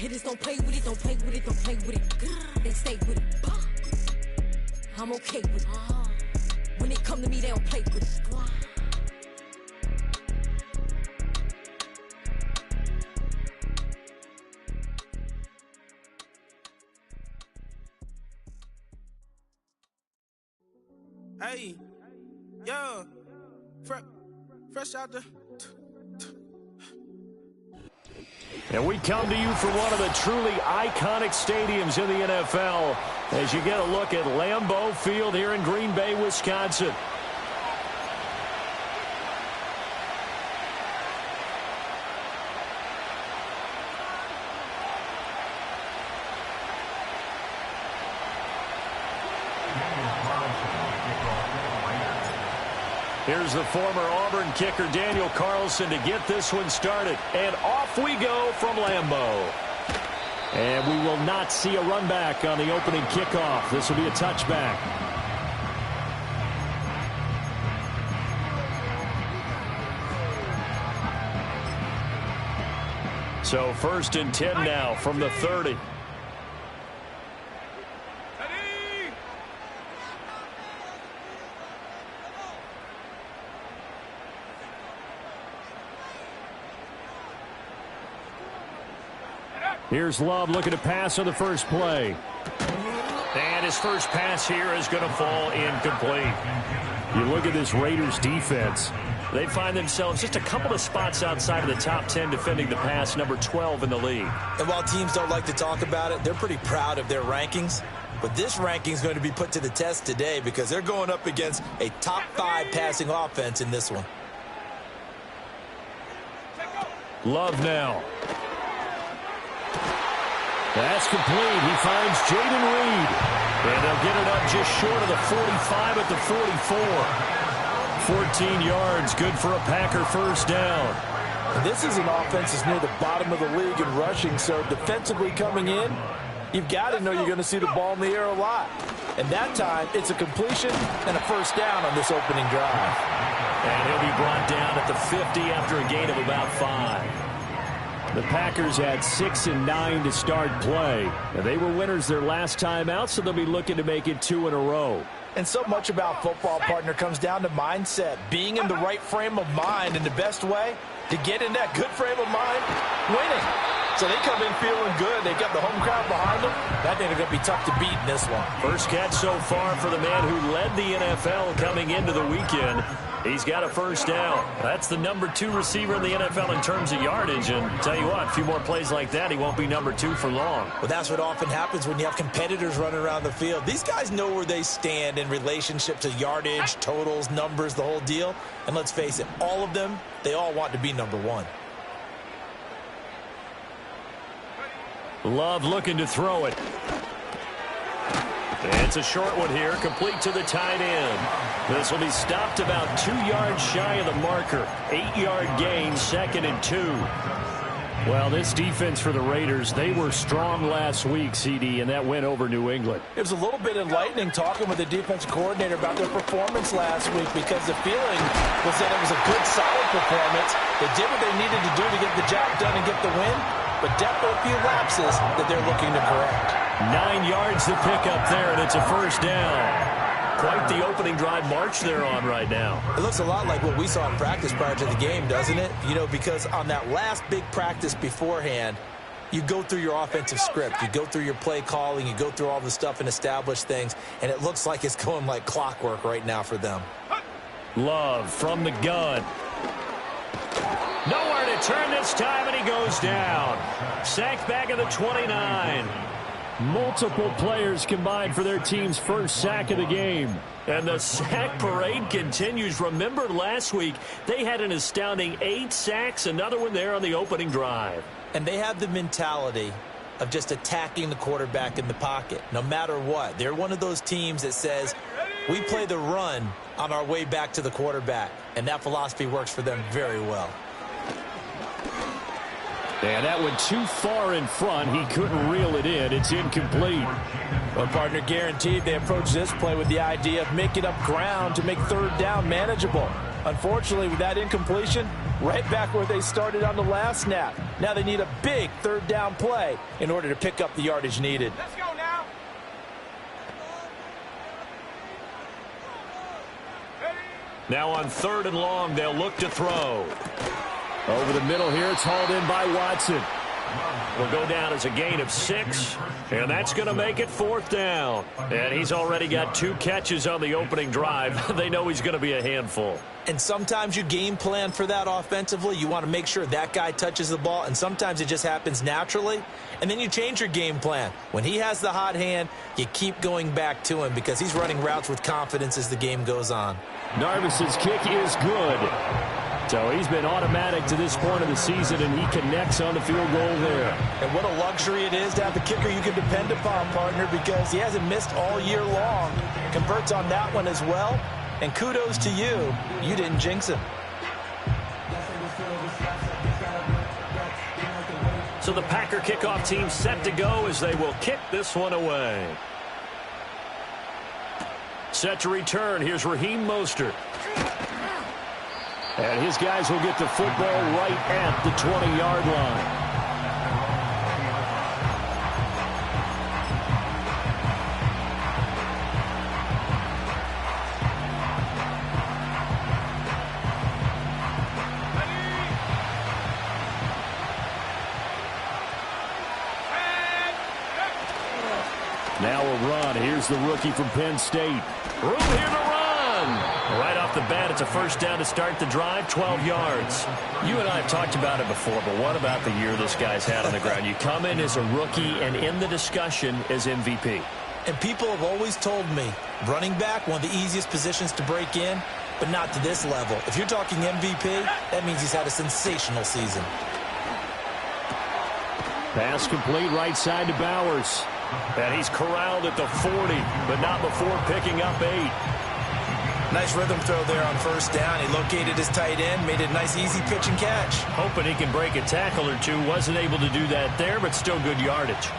hitters don't play with it, don't play with it, don't play with it. They stay with it. I'm okay with it. When it come to me, they don't play with it. Hey, yo, fresh out the... And we come to you from one of the truly iconic stadiums in the NFL as you get a look at Lambeau Field here in Green Bay, Wisconsin. Here's the former Auburn kicker, Daniel Carlson, to get this one started. And off we go from Lambeau. And we will not see a run back on the opening kickoff. This will be a touchback. So 1st and 10 now from the 30. Here's Love looking to pass on the first play. And his first pass here is going to fall incomplete. You look at this Raiders defense. They find themselves just a couple of spots outside of the top 10 defending the pass, number 12 in the league. And while teams don't like to talk about it, they're pretty proud of their rankings. But this ranking is going to be put to the test today because they're going up against a top 5 passing offense in this one. Love now. That's complete. He finds Jaden Reed. And they'll get it up just short of the 45 at the 44. 14 yards, good for a Packer first down. And this is an offense that's near the bottom of the league in rushing, so defensively coming in, you've got to know you're going to see the ball in the air a lot. And that time, it's a completion and a first down on this opening drive. And he'll be brought down at the 50 after a gain of about 5. The Packers had 6 and 9 to start play. And they were winners their last time out, so they'll be looking to make it 2 in a row. And so much about football, partner, comes down to mindset. Being in the right frame of mind, and the best way to get in that good frame of mind, winning. So they come in feeling good. They've got the home crowd behind them. That thing is going to be tough to beat in this one. First catch so far for the man who led the NFL coming into the weekend. He's got a first down. That's the number 2 receiver in the NFL in terms of yardage. And tell you what, a few more plays like that, he won't be number 2 for long. Well, that's what often happens when you have competitors running around the field. These guys know where they stand in relationship to yardage, totals, numbers, the whole deal. And let's face it, all of them, they all want to be number 1. Love looking to throw it. It's a short one here, complete to the tight end. This will be stopped about 2 yards shy of the marker. 8-yard gain, 2nd and 2. Well, this defense for the Raiders, they were strong last week, CD, and that went over New England. It was a little bit enlightening talking with the defensive coordinator about their performance last week because the feeling was that it was a good, solid performance. They did what they needed to do to get the job done and get the win, but definitely a few lapses that they're looking to correct. 9 yards to pick up there, and it's a first down. Quite the opening drive march they're on right now. It looks a lot like what we saw in practice prior to the game, doesn't it? You know, because on that last big practice beforehand, you go through your offensive script. You go through your play calling. You go through all the stuff and establish things, and it looks like it's going like clockwork right now for them. Love from the gun. Nowhere to turn this time, and he goes down. Sacked back at the 29. Multiple players combined for their team's first sack of the game. And the sack parade continues. Remember last week, they had an astounding 8 sacks, another one there on the opening drive. And they have the mentality of just attacking the quarterback in the pocket, no matter what. They're one of those teams that says, we play the run on our way back to the quarterback. And that philosophy works for them very well. And that went too far in front. He couldn't reel it in. It's incomplete. Well, partner, guaranteed they approach this play with the idea of making up ground to make third down manageable. Unfortunately, with that incompletion, right back where they started on the last snap. Now they need a big third down play in order to pick up the yardage needed. Let's go now. Now on 3rd and long, they'll look to throw. Over the middle here, it's hauled in by Watson. Will go down as a gain of 6, and that's going to make it 4th down. And he's already got 2 catches on the opening drive. They know he's going to be a handful. And sometimes you game plan for that offensively. You want to make sure that guy touches the ball, and sometimes it just happens naturally. And then you change your game plan. When he has the hot hand, you keep going back to him because he's running routes with confidence as the game goes on. Narvis's kick is good. So he's been automatic to this point of the season, and he connects on the field goal there. And what a luxury it is to have the kicker you can depend upon, partner, because he hasn't missed all year long. Converts on that one as well. And kudos to you. You didn't jinx him. So the Packer kickoff team set to go as they will kick this one away. Set to return. Here's Raheem Mostert. And his guys will get the football right at the 20-yard line. Now a run. Here's the rookie from Penn State. Room here to run. Right off the bat, it's a first down to start the drive, 12 yards. You and I have talked about it before, but what about the year this guy's had on the ground? You come in as a rookie and in the discussion as MVP. And people have always told me, running back, one of the easiest positions to break in, but not to this level. If you're talking MVP, that means he's had a sensational season. Pass complete right side to Bowers. And he's corralled at the 40, but not before picking up 8. Nice rhythm throw there on first down. He located his tight end, made it a nice easy pitch and catch. Hoping he can break a tackle or two. Wasn't able to do that there, but still good yardage.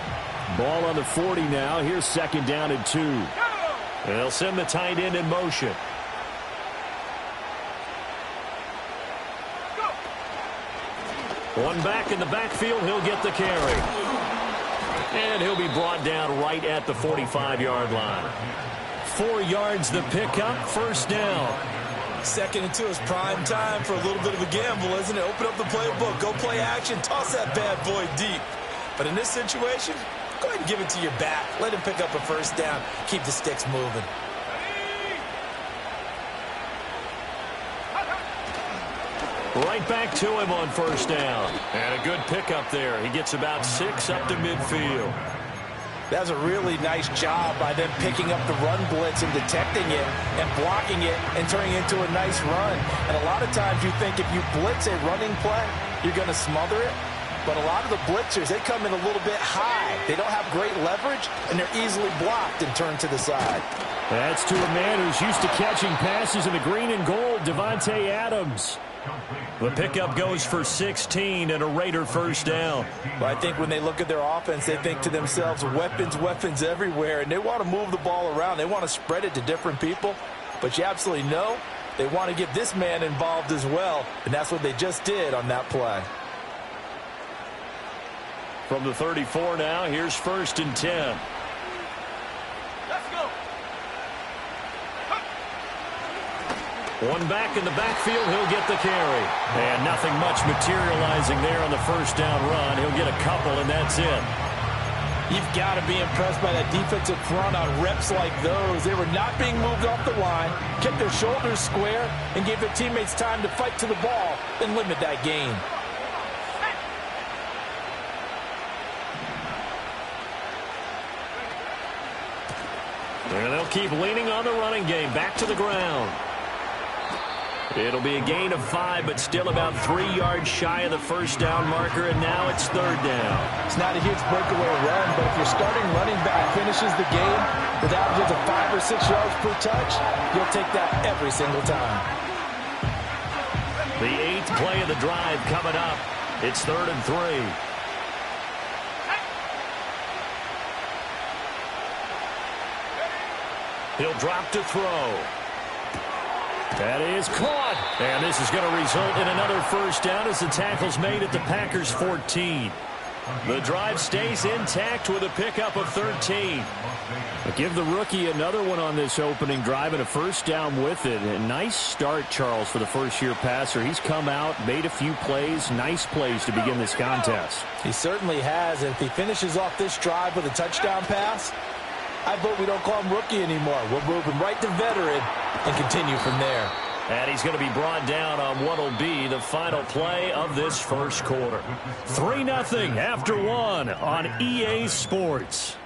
Ball on the 40 now. Here's 2nd down and 2. And they'll send the tight end in motion. One back in the backfield. He'll get the carry. And he'll be brought down right at the 45-yard line. 4 yards the pickup, first down. 2nd and 2 is prime time for a little bit of a gamble, isn't it? Open up the playbook, go play action, toss that bad boy deep. But in this situation, go ahead and give it to your back. Let him pick up a first down. Keep the sticks moving. Right back to him on first down. And a good pickup there. He gets about 6 up to midfield. That's a really nice job by them picking up the run blitz and detecting it and blocking it and turning it into a nice run. And a lot of times you think if you blitz a running play, you're going to smother it. But a lot of the blitzers, they come in a little bit high. They don't have great leverage, and they're easily blocked and turned to the side. That's to a man who's used to catching passes in the green and gold, Devontae Adams. The pickup goes for 16 and a Raider first down. Well, I think when they look at their offense, they think to themselves, weapons, weapons everywhere, and they want to move the ball around. They want to spread it to different people, but you absolutely know they want to get this man involved as well, and that's what they just did on that play. From the 34 now, here's 1st and 10. Let's go. One back in the backfield, he'll get the carry. And nothing much materializing there on the first down run. He'll get a couple, and that's it. You've got to be impressed by that defensive front on reps like those. They were not being moved off the line, kept their shoulders square, and gave their teammates time to fight to the ball and limit that gain. And they'll keep leaning on the running game. Back to the ground. It'll be a gain of 5, but still about 3 yards shy of the first down marker, and now it's 3rd down. It's not a huge breakaway run, but if your starting running back finishes the game with averages of 5 or 6 yards per touch, you'll take that every single time. The 8th play of the drive coming up. It's 3rd and 3. He'll drop to throw. That is caught. And this is going to result in another first down as the tackle's made at the Packers' 14. The drive stays intact with a pickup of 13. But give the rookie another one on this opening drive and a first down with it. A nice start, Charles, for the first-year passer. He's come out, made a few plays, nice plays to begin this contest. He certainly has. And if he finishes off this drive with a touchdown pass, I vote we don't call him rookie anymore. We'll move him right to veteran and continue from there. And he's going to be brought down on what will be the final play of this first quarter. 3-0 after one on EA Sports.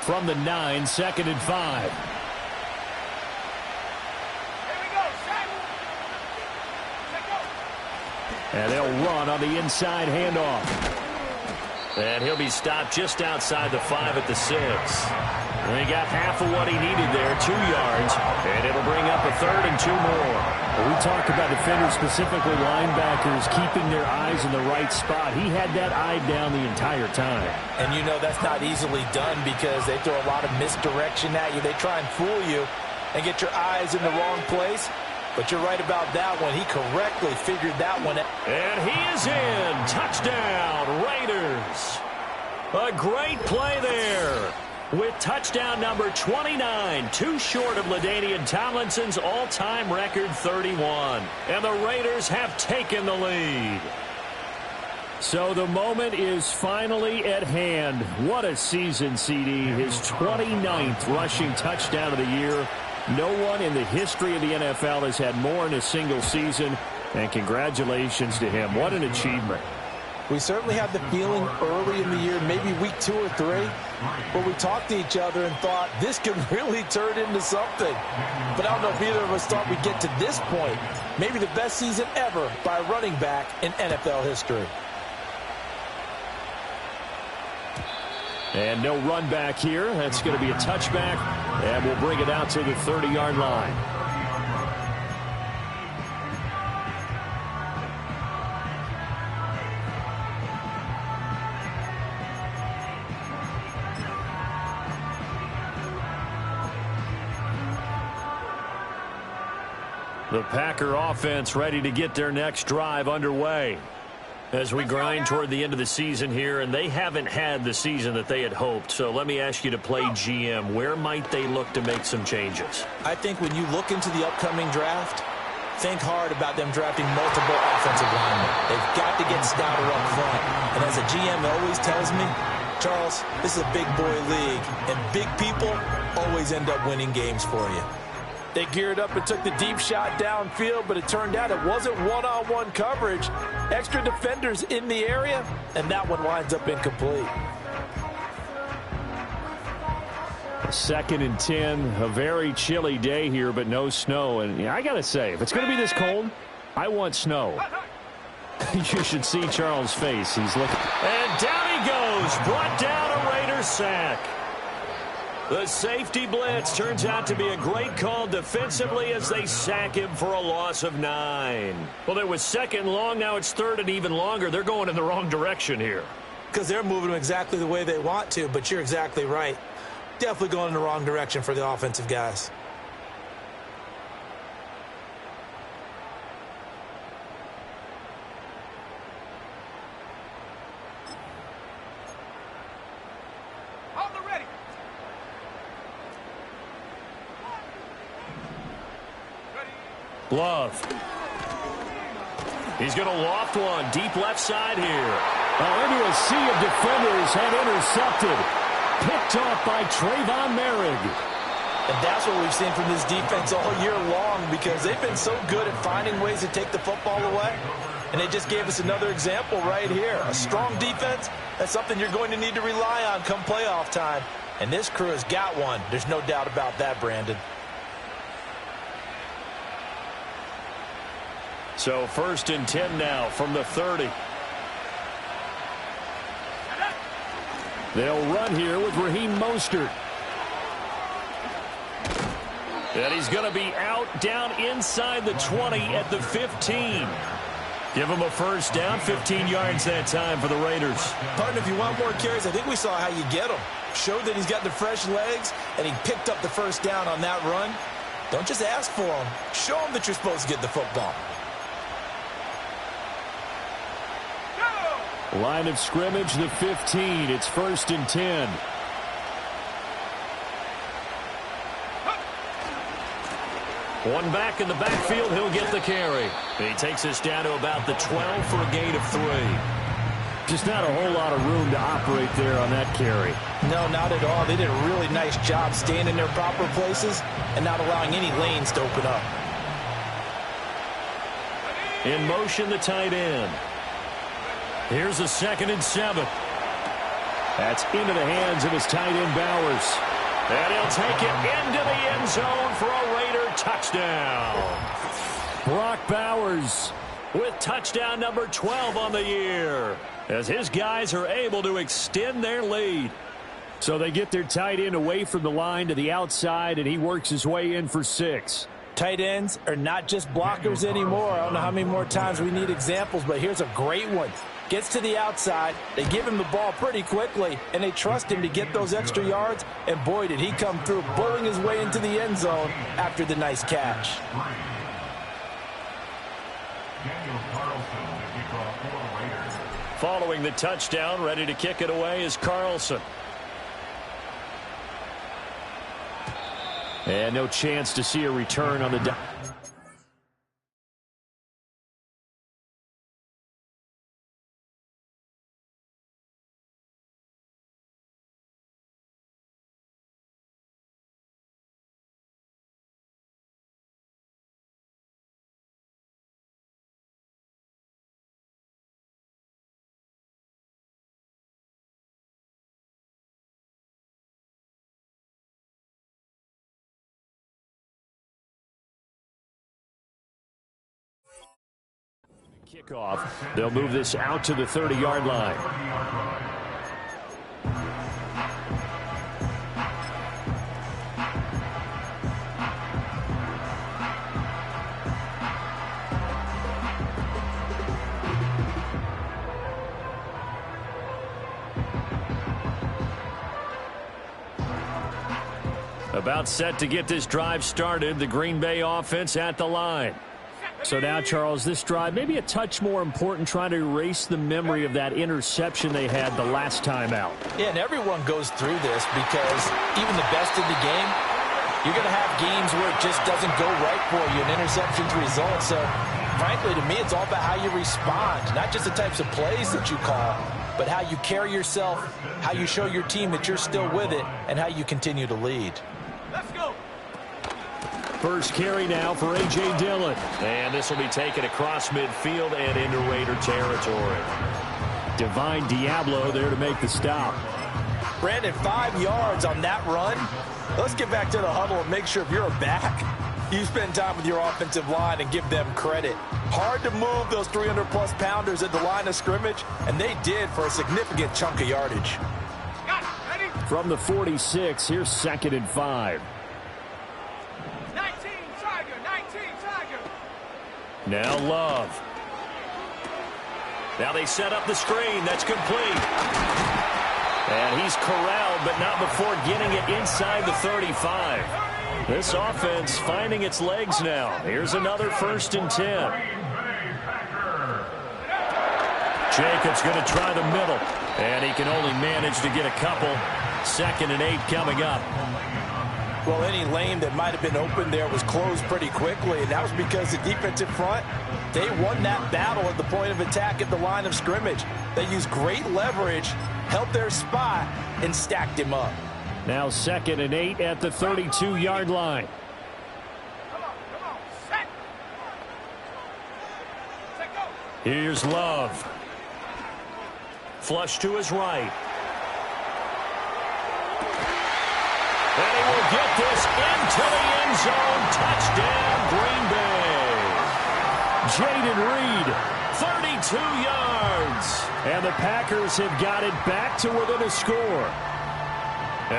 From the 9, 2nd and 5. And they'll run on the inside handoff. And he'll be stopped just outside the 5 at the 6. And he got half of what he needed there, 2 yards. And it'll bring up a 3rd and 2 more. Well, we talk about defenders, specifically linebackers, keeping their eyes in the right spot. He had that eye down the entire time. And you know that's not easily done because they throw a lot of misdirection at you. They try and fool you and get your eyes in the wrong place. But you're right about that one. He correctly figured that one out. And he is in. Touchdown, Raiders. A great play there with touchdown number 29, too short of LaDainian Tomlinson's all-time record 31. And the Raiders have taken the lead. So the moment is finally at hand. What a season, CD. His 29th rushing touchdown of the year. No one in the history of the NFL has had more in a single season, and congratulations to him. What an achievement. We certainly had the feeling early in the year, maybe week 2 or 3, where we talked to each other and thought this could really turn into something. But I don't know if either of us thought we'd get to this point. Maybe the best season ever by a running back in NFL history. And no run back here. That's going to be a touchback, and we'll bring it out to the 30-yard line. The Packer offense ready to get their next drive underway as we grind toward the end of the season here, and they haven't had the season that they had hoped. So let me ask you to play GM. Where might they look to make some changes? I think when you look into the upcoming draft, think hard about them drafting multiple offensive linemen. They've got to get stouter up front. And as a GM always tells me, Charles, this is a big boy league, and big people always end up winning games for you. They geared up and took the deep shot downfield, but it turned out it wasn't one-on-one coverage. Extra defenders in the area, and that one winds up incomplete. 2nd and 10, a very chilly day here, but no snow. And I got to say, if it's going to be this cold, I want snow. You should see Charles' face. He's looking. And down he goes, brought down a Raiders sack. The safety blitz turns out to be a great call defensively as they sack him for a loss of 9. Well, it was 2nd long. Now it's 3rd and even longer. They're going in the wrong direction here. Because they're moving them exactly the way they want to, but you're exactly right. Definitely going in the wrong direction for the offensive guys. Love. He's going to loft one deep left side here. Into a sea of defenders and intercepted. Picked off by Trayvon Merrick. And that's what we've seen from this defense all year long because they've been so good at finding ways to take the football away. And they just gave us another example right here. A strong defense, that's something you're going to need to rely on come playoff time. And this crew has got one. There's no doubt about that, Brandon. So 1st and 10 now from the 30. They'll run here with Raheem Mostert. And he's going to be out down inside the 20 at the 15. Give him a first down, 15 yards that time for the Raiders. Partner, if you want more carries, I think we saw how you get them. Showed that he's got the fresh legs, and he picked up the first down on that run. Don't just ask for him. Show him that you're supposed to get the football. Line of scrimmage, the 15. It's 1st and 10. One back in the backfield, he'll get the carry. He takes us down to about the 12 for a gain of 3. Just not a whole lot of room to operate there on that carry. No, not at all. They did a really nice job staying in their proper places and not allowing any lanes to open up. In motion, the tight end. Here's a 2nd and 7. That's into the hands of his tight end, Bowers. And he'll take it into the end zone for a Raider touchdown. Brock Bowers with touchdown number 12 on the year, as his guys are able to extend their lead. So they get their tight end away from the line to the outside, and he works his way in for 6. Tight ends are not just blockers anymore. I don't know how many more times we need examples, but here's a great one. Gets to the outside, they give him the ball pretty quickly, and they trust him to get those extra yards, and boy, did he come through, bowling his way into the end zone after the nice catch. Following the touchdown, ready to kick it away is Carlson. And no chance to see a return on the kickoff. They'll move this out to the 30-yard line. About set to get this drive started. The Green Bay offense at the line. So now, Charles, this drive maybe a touch more important, trying to erase the memory of that interception they had the last time out. Yeah, and everyone goes through this because even the best in the game, you're going to have games where it just doesn't go right for you, and interceptions result. So, frankly, to me, it's all about how you respond, not just the types of plays that you call, but how you carry yourself, how you show your team that you're still with it, and how you continue to lead. Let's go. First carry now for A.J. Dillon. And this will be taken across midfield and into Raider territory. Divine Diablo there to make the stop. Brandon, 5 yards on that run. Let's get back to the huddle and make sure if you're a back, you spend time with your offensive line and give them credit. Hard to move those 300-plus pounders at the line of scrimmage, and they did for a significant chunk of yardage. Got it. Ready? From the 46, here's 2nd and 5. 19 Tiger. Now Love. Now they set up the screen. That's complete. And he's corralled, but not before getting it inside the 35. This offense finding its legs now. Here's another 1st and 10. Jacobs going to try the middle, and he can only manage to get a couple. 2nd and 8 coming up. Well, any lane that might have been open there was closed pretty quickly, and that was because the defensive front, they won that battle at the point of attack at the line of scrimmage. They used great leverage, held their spot, and stacked him up. Now 2nd and 8 at the 32-yard line. Come on. Set. Set, go. Here's Love. Flush to his right. And he will get this into the end zone. Touchdown, Green Bay. Jaden Reed, 32 yards. And the Packers have got it back to within a score.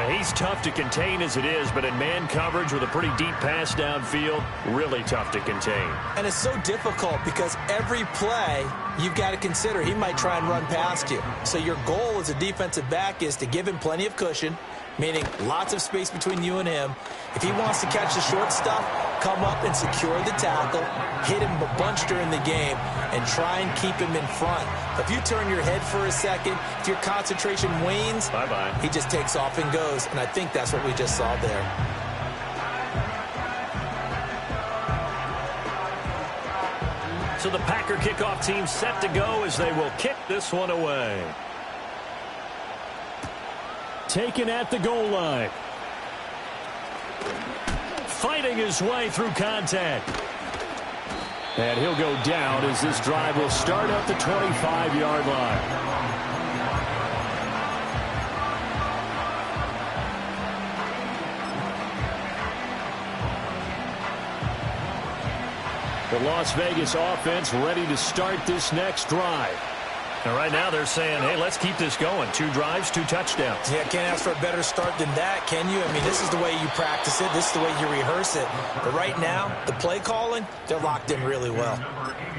He's tough to contain as it is, but in man coverage with a pretty deep pass downfield, really tough to contain. And it's so difficult because every play you've got to consider he might try and run past you. So your goal as a defensive back is to give him plenty of cushion, meaning lots of space between you and him. If he wants to catch the short stuff, come up and secure the tackle, hit him a bunch during the game, and try and keep him in front. If you turn your head for a second, if your concentration wanes, bye-bye, he just takes off and goes, and I think that's what we just saw there. So the Packer kickoff team set to go as they will kick this one away. Taken at the goal line. Fighting his way through contact. And he'll go down as this drive will start at the 25-yard line. The Las Vegas offense ready to start this next drive. And right now they're saying, hey, let's keep this going. 2 drives, 2 touchdowns. Yeah, can't ask for a better start than that, can you? I mean, this is the way you practice it. This is the way you rehearse it. But right now, the play calling, they're locked in really well.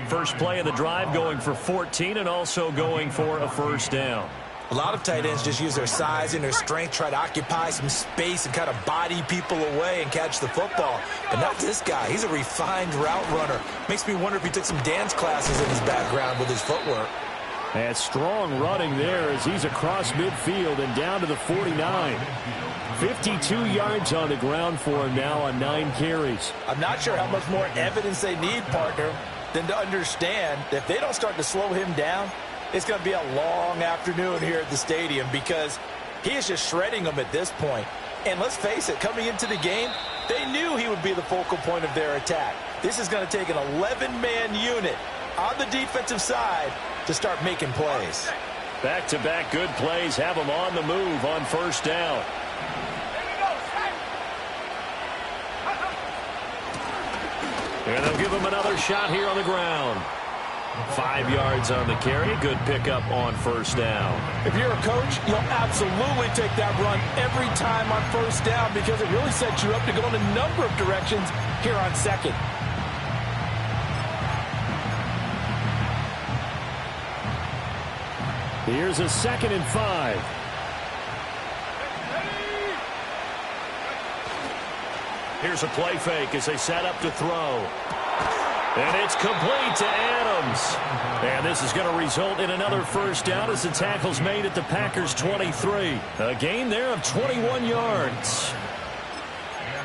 First play of the drive going for 14 and also going for a first down. A lot of tight ends just use their size and their strength, try to occupy some space and kind of body people away and catch the football. But not this guy. He's a refined route runner. Makes me wonder if he took some dance classes in his background with his footwork. And strong running there as he's across midfield and down to the 49. 52 yards on the ground for him now on 9 carries. I'm not sure how much more evidence they need, partner, than to understand that if they don't start to slow him down, it's going to be a long afternoon here at the stadium because he is just shredding them at this point. And let's face it, coming into the game, they knew he would be the focal point of their attack. This is going to take an 11-man unit on the defensive side to start making plays. Back-to-back good plays have them on the move on first down. And they'll give him another shot here on the ground. 5 yards on the carry. Good pickup on first down. If you're a coach, you'll absolutely take that run every time on first down because it really sets you up to go in a number of directions here on second. Here's a 2nd and 5. Here's a play fake as they set up to throw. And it's complete to Adams. And this is going to result in another first down as the tackle's made at the Packers' 23. A gain there of 21 yards.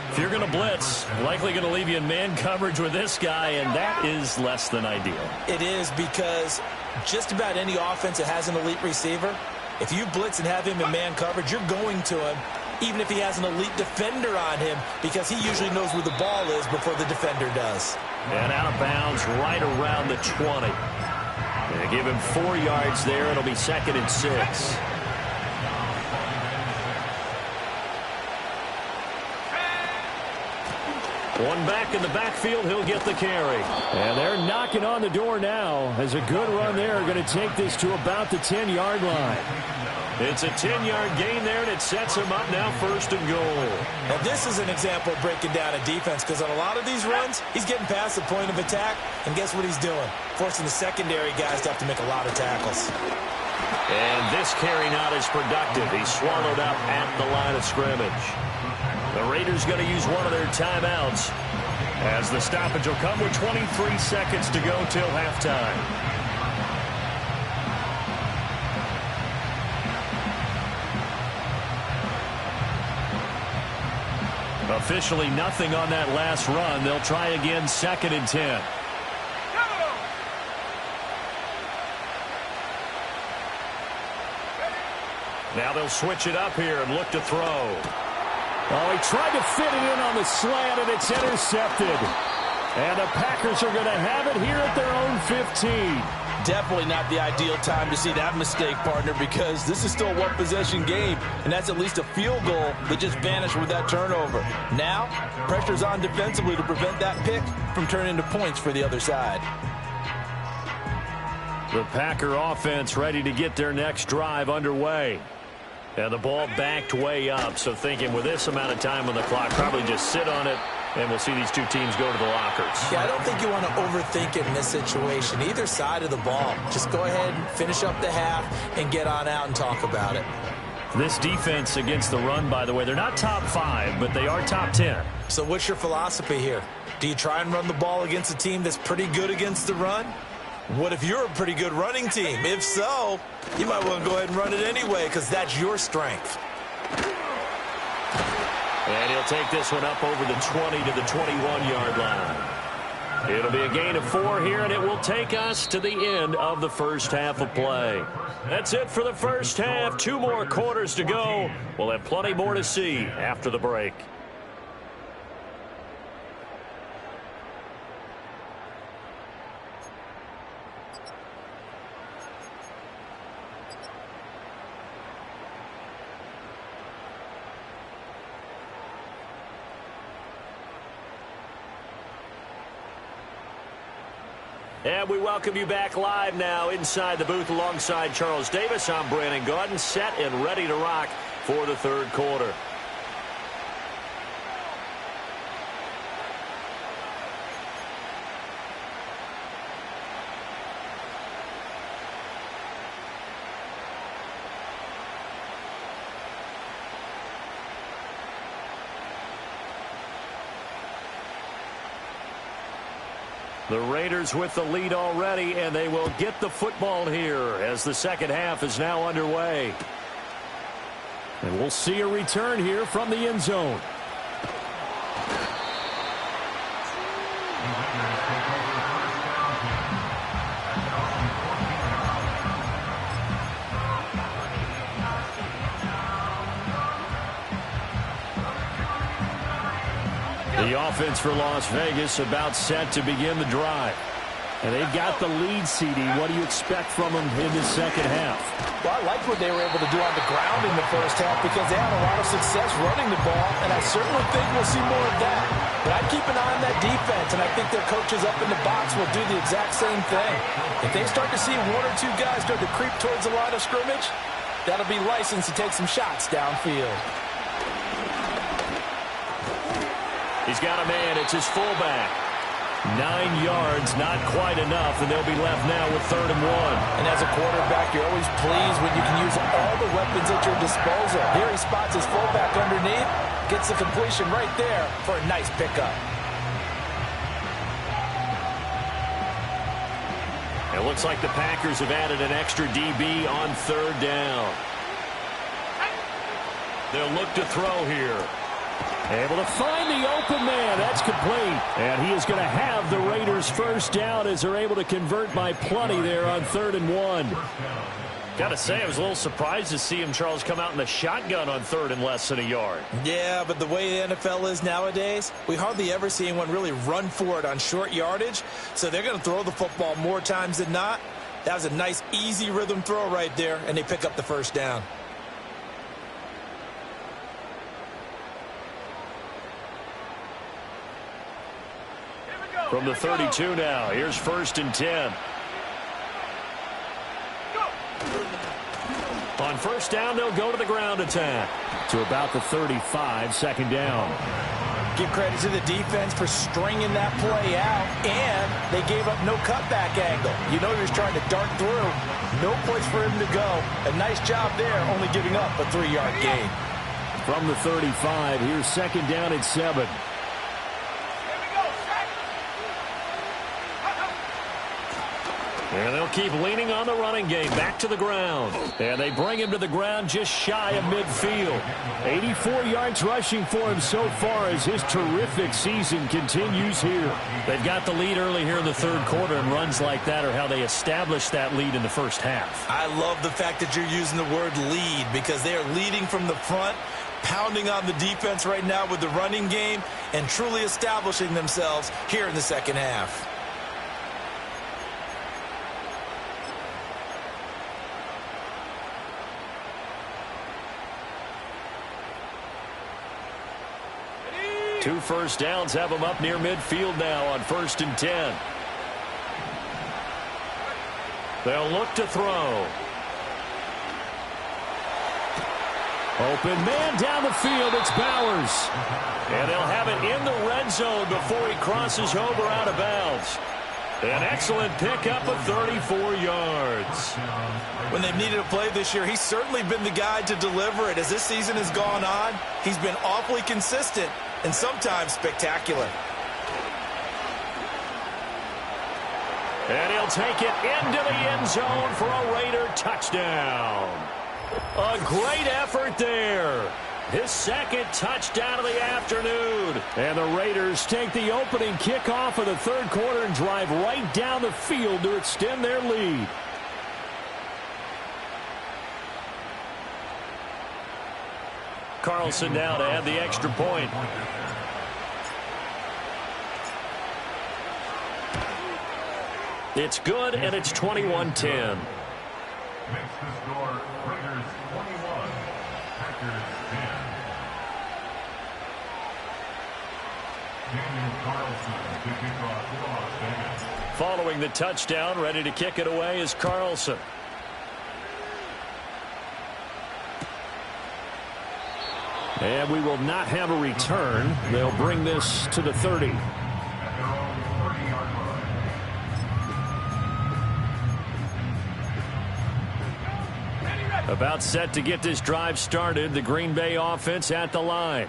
If you're going to blitz, likely going to leave you in man coverage with this guy, and that is less than ideal. It is because just about any offense that has an elite receiver, if you blitz and have him in man coverage, you're going to him, even if he has an elite defender on him, because he usually knows where the ball is before the defender does. And out of bounds right around the 20. They give him 4 yards there. It'll be 2nd and 6. One back in the backfield, he'll get the carry. And they're knocking on the door now as a good run there going to take this to about the 10-yard line. It's a 10-yard gain there, and it sets him up now 1st and goal. Now, this is an example of breaking down a defense because on a lot of these runs, he's getting past the point of attack, and guess what he's doing? Forcing the secondary guys to have to make a lot of tackles. And this carry not as productive. He's swallowed up at the line of scrimmage. The Raiders going to use one of their timeouts as the stoppage will come with 23 seconds to go till halftime. Officially nothing on that last run. They'll try again 2nd and 10. Now they'll switch it up here and look to throw. Oh, he tried to fit it in on the slant, and it's intercepted. And the Packers are going to have it here at their own 15. Definitely not the ideal time to see that mistake, partner, because this is still a one-possession game, and that's at least a field goal that just vanished with that turnover. Now, pressure's on defensively to prevent that pick from turning into points for the other side. The Packer offense ready to get their next drive underway. And the ball backed way up, so thinking with this amount of time on the clock, probably just sit on it, and we'll see these two teams go to the lockers. Yeah, I don't think you want to overthink it in this situation. Either side of the ball. Just go ahead and finish up the half and get on out and talk about it. This defense against the run, by the way, they're not top 5, but they are top 10. So what's your philosophy here? Do you try and run the ball against a team that's pretty good against the run? What if you're a pretty good running team? If so, you might want to go ahead and run it anyway because that's your strength. And he'll take this one up over the 20 to the 21-yard line. It'll be a gain of 4 here, and it will take us to the end of the first half of play. That's it for the first half. 2 more quarters to go. We'll have plenty more to see after the break. And we welcome you back live now inside the booth alongside Charles Davis. I'm Brandon Gaudin, set and ready to rock for the third quarter. The Raiders with the lead already, and they will get the football here as the second half is now underway. And we'll see a return here from the end zone. The offense for Las Vegas about set to begin the drive. And they've got the lead, CD. What do you expect from them in the second half? Well, I like what they were able to do on the ground in the first half because they had a lot of success running the ball, and I certainly think we'll see more of that. But I'd keep an eye on that defense, and I think their coaches up in the box will do the exact same thing. If they start to see 1 or 2 guys start to creep towards the line of scrimmage, that'll be license to take some shots downfield. He's got a man. It's his fullback. 9 yards, not quite enough, and they'll be left now with 3rd and 1. And as a quarterback, you're always pleased when you can use all the weapons at your disposal. Here he spots his fullback underneath, gets the completion right there for a nice pickup. It looks like the Packers have added an extra DB on 3rd down. They'll look to throw here. Able to find the open man. That's complete. And he is going to have the Raiders first down as they're able to convert by plenty there on 3rd and 1. Got to say, I was a little surprised to see him, Charles, come out in the shotgun on 3rd and less than a yard. Yeah, but the way the NFL is nowadays, we hardly ever see anyone really run for it on short yardage. So they're going to throw the football more times than not. That was a nice, easy rhythm throw right there, and they pick up the first down. From the 32 now, here's 1st and 10. On 1st down, they'll go to the ground attack. To about the 35, 2nd down. Give credit to the defense for stringing that play out, and they gave up no cutback angle. You know he was trying to dart through. No place for him to go. A nice job there, only giving up a 3-yard gain. From the 35, here's 2nd down at 7. And they'll keep leaning on the running game. Back to the ground. And they bring him to the ground just shy of midfield. 84 yards rushing for him so far as his terrific season continues here. They've got the lead early here in the 3rd quarter, and runs like that are how they established that lead in the first half. I love the fact that you're using the word lead because they are leading from the front, pounding on the defense right now with the running game, and truly establishing themselves here in the second half. Two first downs have them up near midfield now on 1st and 10. They'll look to throw. Open man down the field. It's Bowers. And they'll have it in the red zone before he crosses over out of bounds. An excellent pickup of 34 yards. When they've needed a play this year, he's certainly been the guy to deliver it. As this season has gone on, he's been awfully consistent and sometimes spectacular. And he'll take it into the end zone for a Raider touchdown. A great effort there. His second touchdown of the afternoon. And the Raiders take the opening kickoff of the third quarter and drive right down the field to extend their lead. Carlson now to add the extra point. It's good, and it's 21-10. Makes the score Raiders 21, Packers 10. Daniel Carlson to kick off for Las Vegas. Following the touchdown, ready to kick it away is Carlson. And we will not have a return. They'll bring this to the 30. At their own 30-yard line. About set to get this drive started. The Green Bay offense at the line.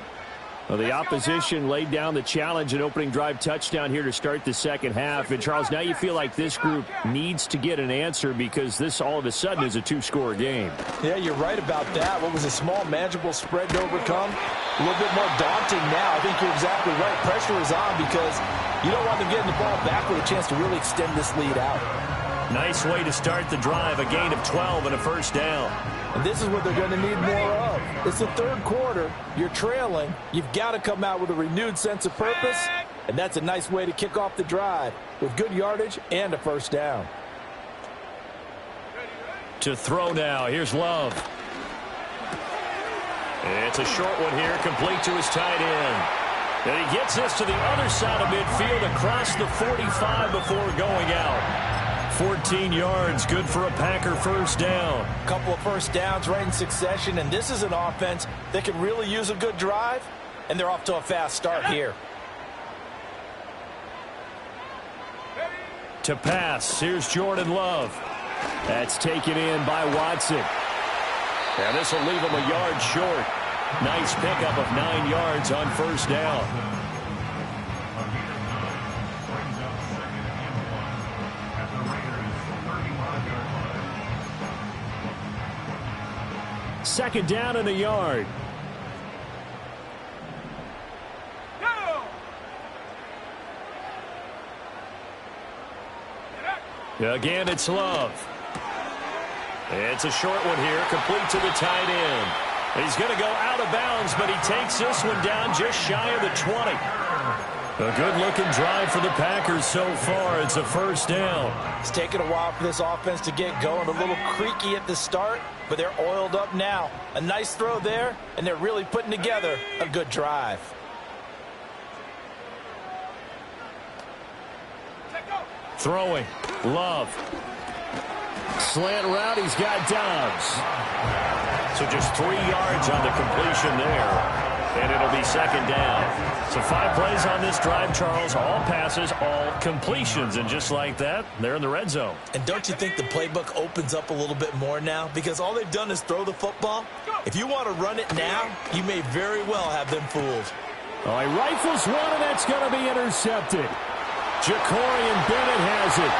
Well, the opposition laid down the challenge and opening drive touchdown here to start the second half. And, Charles, now you feel like this group needs to get an answer because this all of a sudden is a two-score game. Yeah, you're right about that. What was a small, manageable spread to overcome? A little bit more daunting now. I think you're exactly right. Pressure is on because you don't want them getting the ball back with a chance to really extend this lead out. Nice way to start the drive. A gain of 12 and a first down. And this is what they're going to need more of. It's the third quarter. You're trailing. You've got to come out with a renewed sense of purpose. And that's a nice way to kick off the drive with good yardage and a first down. To throw now. Here's Love. It's a short one here, complete to his tight end. And he gets this to the other side of midfield across the 45 before going out. 14 yards, good for a Packer first down. A couple of first downs right in succession, and this is an offense that can really use a good drive, and they're off to a fast start here. To pass, here's Jordan Love. That's taken in by Watson. And this will leave him a yard short. Nice pickup of 9 yards on first down. Second down and a yard. Again, it's Love. It's a short one here, complete to the tight end. He's going to go out of bounds, but he takes this one down just shy of the 20. A good-looking drive for the Packers so far. It's a first down. It's taken a while for this offense to get going. A little creaky at the start, but they're oiled up now. A nice throw there, and they're really putting together a good drive. Throwing. Love. Slant route. He's got Dobbs. So just 3 yards on the completion there. And it'll be second down. So 5 plays on this drive, Charles. All passes, all completions. And just like that, they're in the red zone. And don't you think the playbook opens up a little bit more now? Because all they've done is throw the football. If you want to run it now, you may very well have them fooled. Oh, he rifles one, and that's going to be intercepted. Jacorian Bennett has it.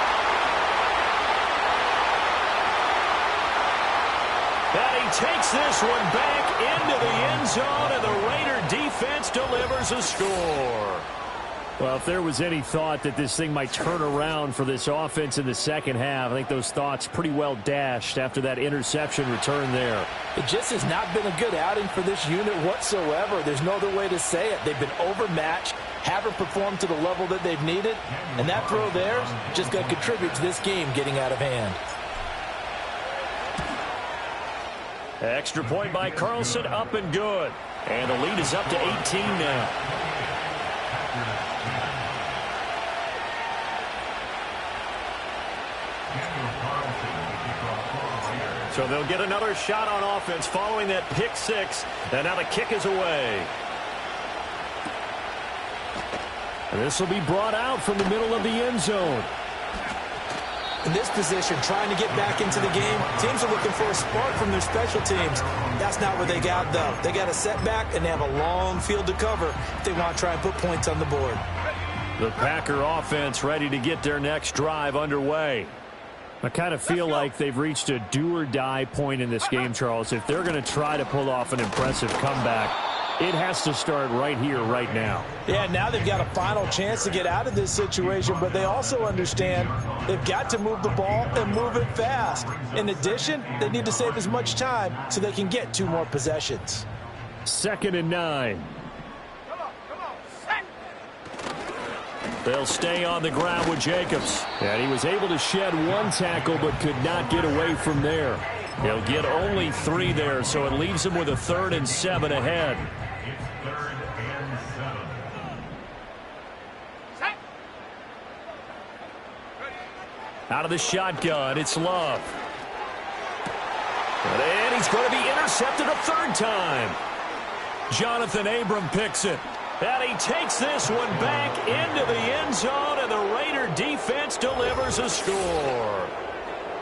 And he takes this one back into the end zone, and the Raider defense delivers a score. Well, if there was any thought that this thing might turn around for this offense in the second half, I think those thoughts pretty well dashed after that interception return there. It just has not been a good outing for this unit whatsoever. There's no other way to say it. They've been overmatched, haven't performed to the level that they've needed, and that throw there is just going to contribute to this game getting out of hand. Extra point by Carlson, up and good. And the lead is up to 18 now. So So they'll get another shot on offense following that pick six. And now the kick is away. And this will be brought out from the middle of the end zone. In this position, trying to get back into the game, teams are looking for a spark from their special teams. That's not what they got, though. They got a setback, and they have a long field to cover if they want to try and put points on the board. The Packer offense ready to get their next drive underway. I kind of feel like they've reached a do-or-die point in this game, Charles. If they're going to try to pull off an impressive comeback, it has to start right here, right now. Yeah, now they've got a final chance to get out of this situation, but they also understand they've got to move the ball and move it fast. In addition, they need to save as much time so they can get 2 more possessions. 2nd and 9. Come on, set. They'll stay on the ground with Jacobs. And he was able to shed 1 tackle but could not get away from there. He'll get only 3 there, so it leaves him with a 3rd and 7 ahead. Out of the shotgun, it's Love. And he's going to be intercepted a 3rd time. Jonathan Abram picks it. And he takes this one back into the end zone, and the Raider defense delivers a score.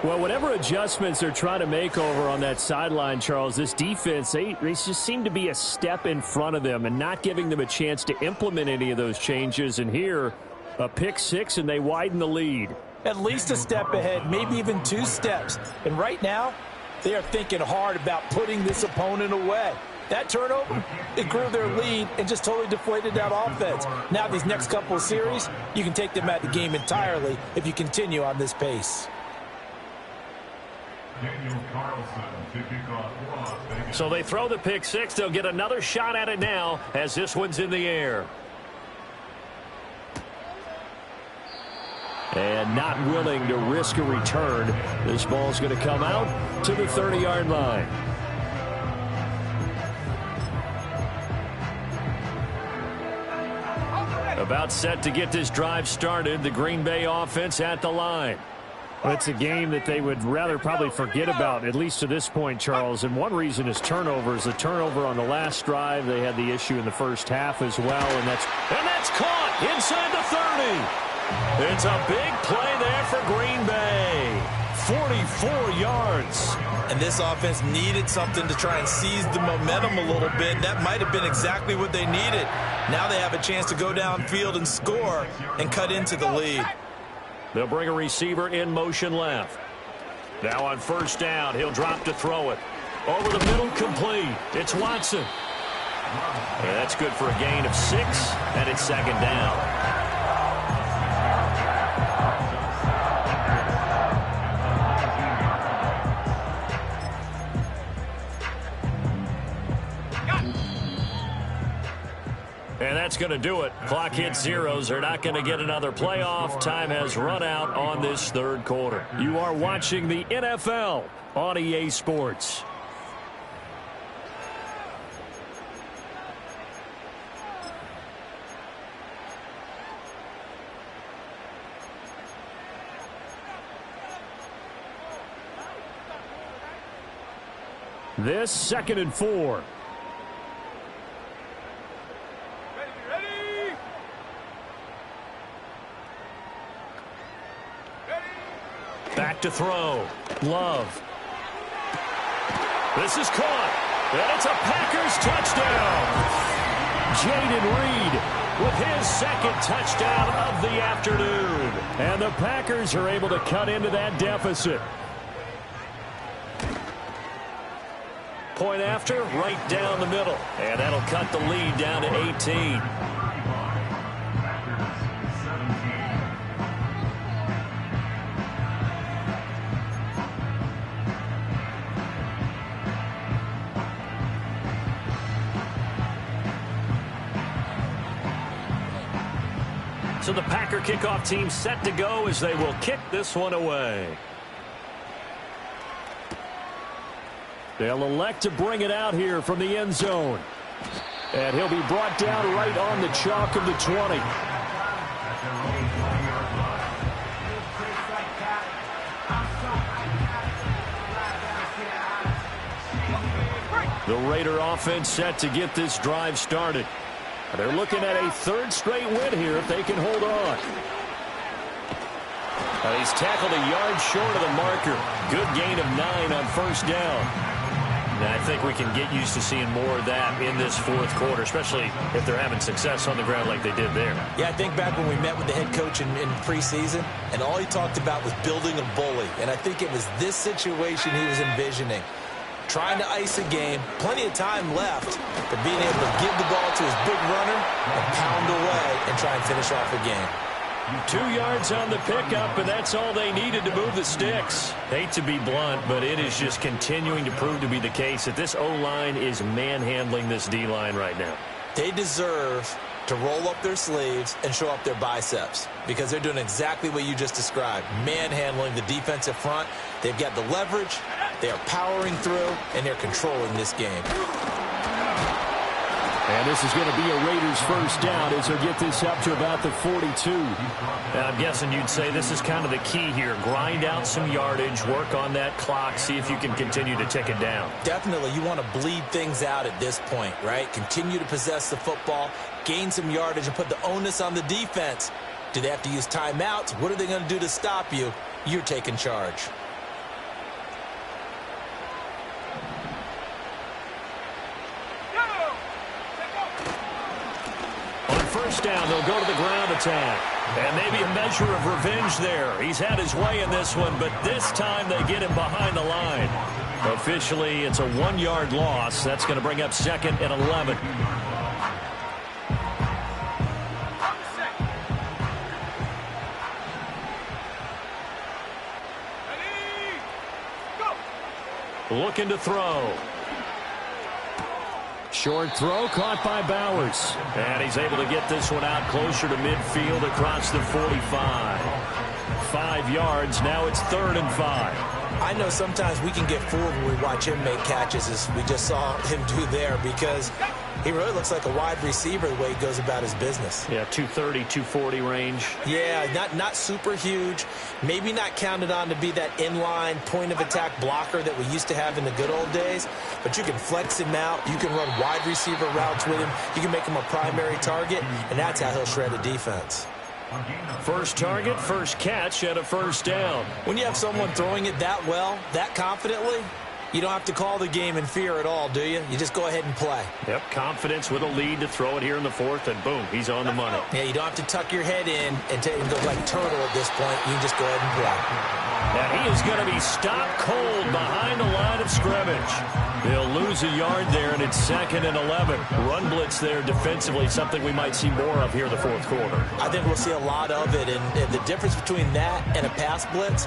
Well, whatever adjustments they're trying to make over on that sideline, Charles, this defense, they just seem to be a step in front of them and not giving them a chance to implement any of those changes. And here, a pick 6, and they widen the lead. At least a step ahead, maybe even 2 steps. And right now, they are thinking hard about putting this opponent away. That turnover, it grew their lead and just totally deflated that offense. Now these next couple of series, you can take them out of the game entirely if you continue on this pace. So they throw the pick 6. They'll get another shot at it now as this one's in the air. And not willing to risk a return. This ball's going to come out to the 30-yard line. About set to get this drive started. The Green Bay offense at the line. Well, it's a game that they would rather probably forget about, at least to this point, Charles. And one reason is turnovers. The turnover on the last drive, they had the issue in the first half as well. And that's caught inside the 30. It's a big play there for Green Bay. 44 yards. And this offense needed something to try and seize the momentum a little bit. That might have been exactly what they needed. Now they have a chance to go downfield and score and cut into the lead. They'll bring a receiver in motion left. Now on 1st down, he'll drop to throw it. Over the middle, complete. It's Watson. And that's good for a gain of 6, and it's 2nd down. And that's going to do it. Clock hits 0s. They're not going to get another playoff. Time has run out on this 3rd quarter. You are watching the NFL on EA Sports. This 2nd and 4. Back to throw. Love. This is caught. And it's a Packers touchdown. Jaden Reed with his 2nd touchdown of the afternoon. And the Packers are able to cut into that deficit. Point after, right down the middle. And that'll cut the lead down to 18. So the Packer kickoff team set to go as they will kick this one away. They'll elect to bring it out here from the end zone. And he'll be brought down right on the chalk of the 20. The Raider offense set to get this drive started. They're looking at a third straight win here if they can hold on. He's tackled a yard short of the marker. Good gain of 9 on first down. And I think we can get used to seeing more of that in this fourth quarter, especially if they're having success on the ground like they did there. Yeah, I think back when we met with the head coach in preseason, and all he talked about was building a bully. And I think it was this situation he was envisioning. Trying to ice a game, plenty of time left for being able to give the ball to his big runner and pound away and try and finish off a game. 2 yards on the pickup, and that's all they needed to move the sticks. Hate to be blunt, but it is just continuing to prove to be the case that this O-line is manhandling this D-line right now. They deserve to roll up their sleeves and show up their biceps because they're doing exactly what you just described, manhandling the defensive front. They've got the leverage, they are powering through, and they're controlling this game. And this is going to be a Raiders first down as they'll get this up to about the 42. And I'm guessing you'd say this is kind of the key here. Grind out some yardage, work on that clock, see if you can continue to tick it down. Definitely, you want to bleed things out at this point, right? Continue to possess the football, gain some yardage, and put the onus on the defense. Do they have to use timeouts? What are they going to do to stop you? You're taking charge. First down, they'll go to the ground attack. And maybe a measure of revenge there. He's had his way in this one, but this time they get him behind the line. Officially, it's a 1-yard loss. That's going to bring up 2nd and 11. Looking to throw. Short throw caught by Bowers. And he's able to get this one out closer to midfield across the 45. 5 yards. Now it's 3rd and 5. I know sometimes we can get fooled when we watch him make catches, as we just saw him do there, because he really looks like a wide receiver the way he goes about his business. Yeah, 230, 240 range. Yeah, not super huge. Maybe not counted on to be that inline point-of-attack blocker that we used to have in the good old days, but you can flex him out. You can run wide receiver routes with him. You can make him a primary target, and that's how he'll shred a defense. First target, first catch, and a first down. When you have someone throwing it that well, that confidently, you don't have to call the game in fear at all, do you? You just go ahead and play. Yep, confidence with a lead to throw it here in the 4th, and boom, he's on the money. Yeah, you don't have to tuck your head in and go like turtle at this point. You can just go ahead and play. And he is going to be stopped cold behind the line of scrimmage. They'll lose a yard there, and it's 2nd and 11. Run blitz there defensively, something we might see more of here in the 4th quarter. I think we'll see a lot of it, and the difference between that and a pass blitz,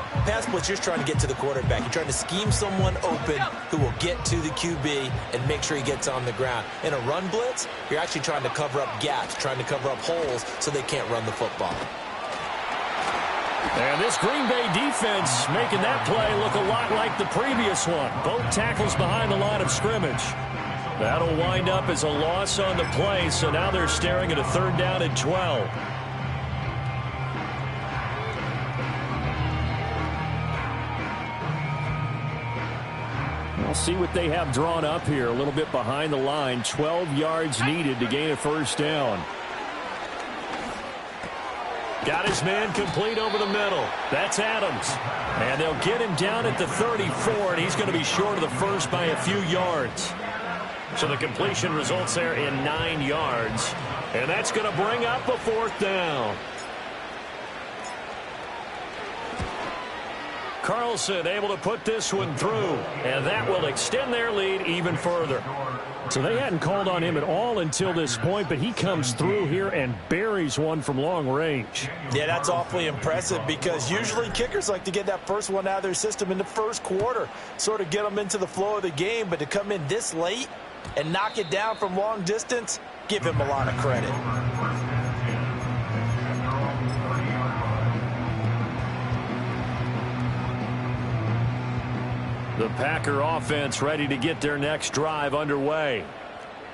you're trying to get to the quarterback. You're trying to scheme someone open who will get to the QB and make sure he gets on the ground. In a run blitz, you're actually trying to cover up gaps, trying to cover up holes so they can't run the football. And this Green Bay defense making that play look a lot like the previous one. Both tackles behind the line of scrimmage. That'll wind up as a loss on the play, so now they're staring at a 3rd down and 12. We'll see what they have drawn up here. A little bit behind the line. 12 yards needed to gain a first down. Got his man complete over the middle. That's Adams. And they'll get him down at the 34, and he's going to be short of the first by a few yards. So the completion results there in 9 yards. And that's going to bring up a 4th down. Carlson able to put this one through, and that will extend their lead even further. So they hadn't called on him at all until this point, but he comes through here and buries one from long range. Yeah, that's awfully impressive because usually kickers like to get that first one out of their system in the first quarter, sort of get them into the flow of the game, but to come in this late and knock it down from long distance, give him a lot of credit. The Packer offense ready to get their next drive underway.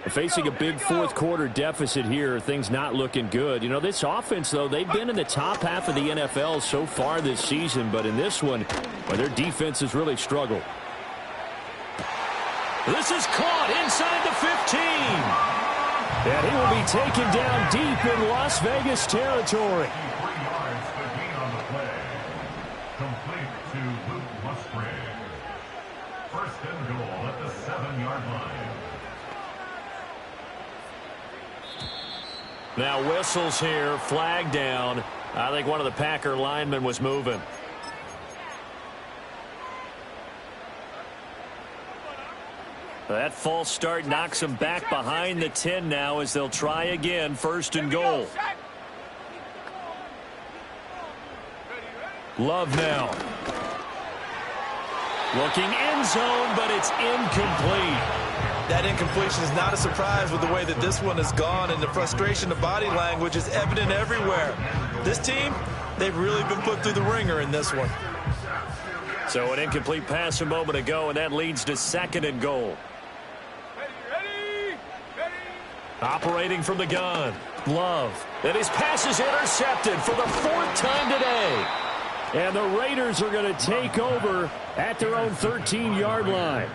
Facing a big 4th quarter deficit here, things not looking good. You know, this offense, though, they've been in the top half of the NFL so far this season, but in this one, well, their defense has really struggled. This is caught inside the 15. And he will be taken down deep in Las Vegas territory. 3 yards, the gain on the play. Complete to Luke Musgrave. First and goal at the 7-yard line. Now whistles here, flag down. I think one of the Packer linemen was moving. That false start knocks them back behind the 10 now as they'll try again, first and goal. Love now. Looking end zone, but it's incomplete. That incompletion is not a surprise with the way that this one has gone, and the frustration of body language is evident everywhere. This team, they've really been put through the ringer in this one. So an incomplete pass a moment ago, and that leads to second and goal. Operating from the gun, Love. And his pass is intercepted for the 4th time today. And the Raiders are going to take over at their own 13-yard line.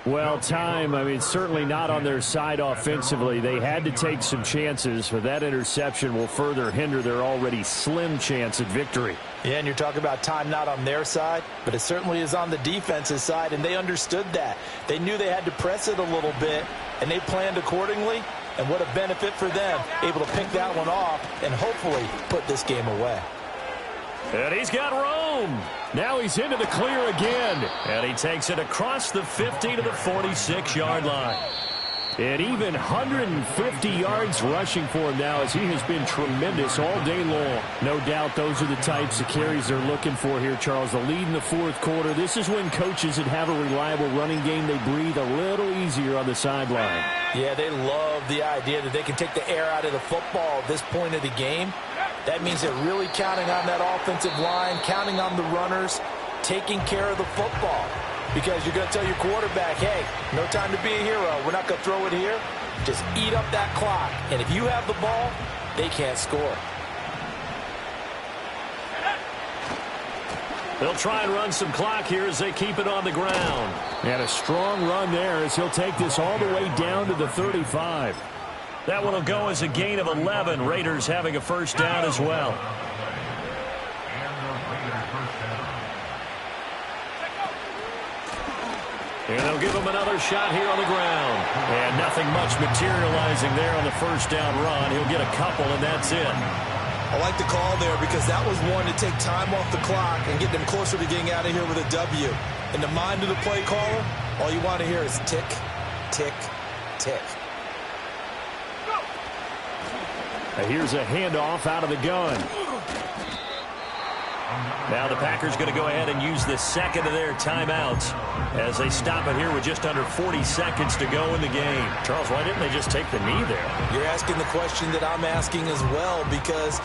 Well, certainly not on their side offensively. They had to take some chances, but that interception will further hinder their already slim chance at victory. Yeah, and you're talking about time not on their side, but it certainly is on the defense's side, and they understood that. They knew they had to press it a little bit, and they planned accordingly, and what a benefit for them, able to pick that one off and hopefully put this game away. And he's got room. Now he's into the clear again. And he takes it across the 50 to the 46-yard line. And even 150 yards rushing for him now as he has been tremendous all day long. No doubt those are the types of carries they're looking for here, Charles. The lead in the 4th quarter. This is when coaches that have a reliable running game, they breathe a little easier on the sideline. Yeah, they love the idea that they can take the air out of the football at this point of the game. That means they're really counting on that offensive line, counting on the runners, taking care of the football. Because you're going to tell your quarterback, hey, no time to be a hero. We're not going to throw it here. Just eat up that clock. And if you have the ball, they can't score. They'll try and run some clock here as they keep it on the ground. And a strong run there as he'll take this all the way down to the 35. That one will go as a gain of 11. Raiders having a first down as well. And they'll give him another shot here on the ground. And nothing much materializing there on the first down run. He'll get a couple, and that's it. I like the call there because that was one to take time off the clock and get them closer to getting out of here with a W. In the mind of the play caller, all you want to hear is tick, tick, tick. Here's a handoff out of the gun. Now the Packers going to go ahead and use the second of their timeouts as they stop it here with just under 40 seconds to go in the game. Charles, why didn't they just take the knee there? You're asking the question that I'm asking as well, because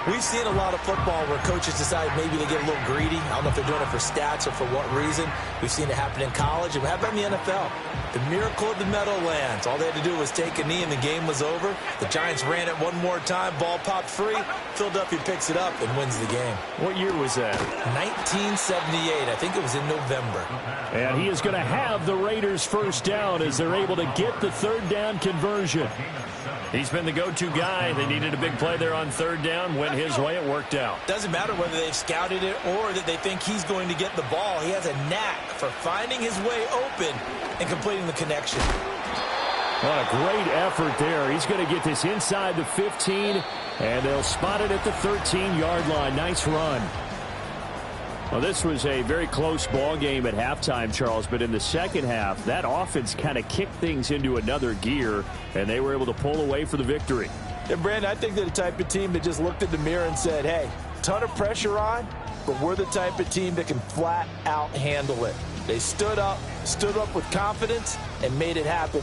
we've seen a lot of football where coaches decide maybe they get a little greedy. I don't know if they're doing it for stats or for what reason. We've seen it happen in college. And how about in the NFL? The miracle of the Meadowlands. All they had to do was take a knee and the game was over. The Giants ran it one more time. Ball popped free. Philadelphia picks it up and wins the game. What year was that? 1978. I think it was in November. And he is going to have the Raiders first down as they're able to get the third down conversion. He's been the go-to guy. They needed a big play there on third down. Went his way. It worked out. Doesn't matter whether they've scouted it or that they think he's going to get the ball. He has a knack for finding his way open and completing the connection. What a great effort there. He's going to get this inside the 15, and they'll spot it at the 13-yard line. Nice run. Well, this was a very close ball game at halftime, Charles, but in the second half, that offense kind of kicked things into another gear, and they were able to pull away for the victory. And, Brandon, I think they're the type of team that just looked in the mirror and said, hey, ton of pressure on, but we're the type of team that can flat out handle it. They stood up with confidence, and made it happen.